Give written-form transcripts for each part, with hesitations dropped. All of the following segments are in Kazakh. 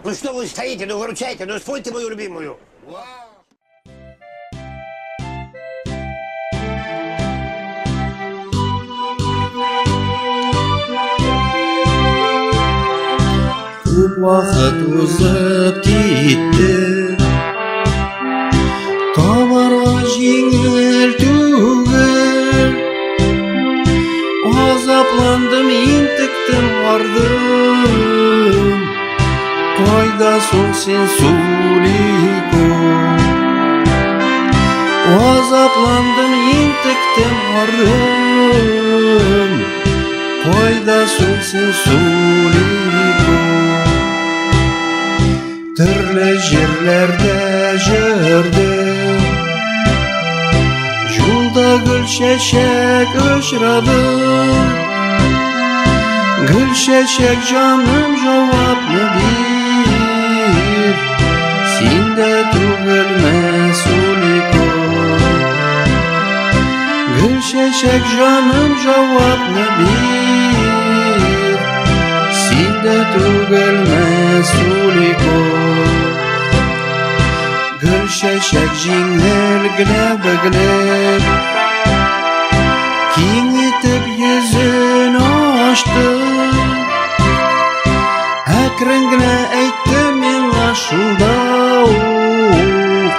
Ну что вы стоите, ну выручайте, ну спойте мою любимую. Күп вакыт узып китте, табарга жеңил түгел. Азапландым, интиктим, бардым. Кайда соң сен, Сулико? Азапландым, интиктим, бардым. Кайда соң сен, Сулико? Түрлі жерлерде жүрдім, жолда гүл шешек ұшырадым. Gül şeşek canım cevaplı bir, sinde tügülme Suliko. Gül şeşek canım cevaplı bir, sinde tügülme Suliko. Gül şeşek jinler gleb gleb, kengitip yüzün açtı. Әкрен-генә әйттем миңа шунда ук,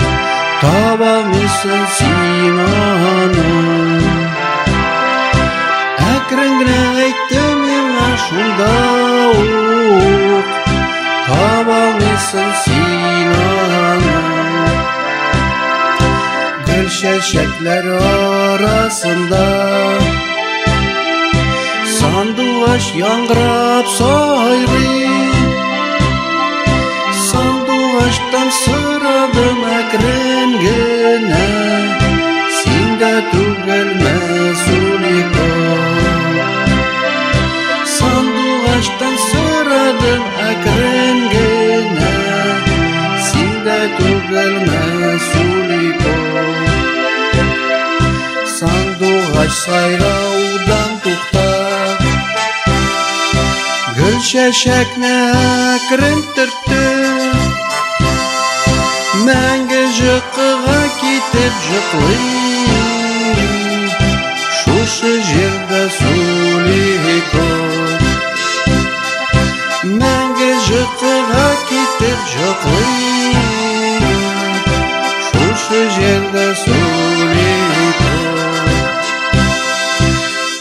табалмыйсың син аны. Әкрен-генә әйттем миңа шунда ук, табалмыйсың син аны. Гүл чәчәкләр арасында сандугач яңгырап сайрый. Сандугачтан сорадым әкрен генә, синдә түгелме Сулико? Сандугачтан сорадым әкрен генә, синдә түгелме Сулико? Сандугач сайраудан туктап, gül çeşekne әкрен түртті. Мәңгі жықыға кетіп жықлый, шушы жерді Сулико. Мәңгі жықыға кетіп жықлый, шушы жерді Сулико.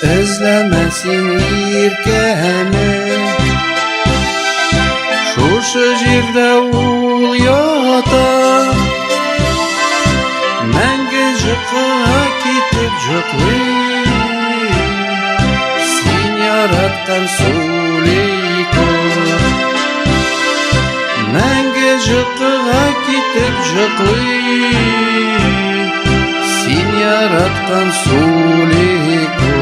Özleme seni irkeme, şuşu jirde ul yata. Мәңгі жықыға кетіп жықлый, сен яратқан Сулико. Мәңгі жықыға кетіп жықлый, сен яратқан Сулико.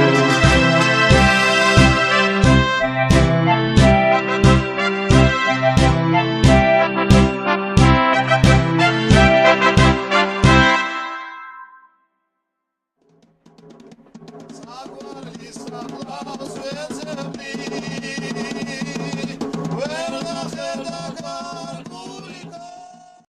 Верна херда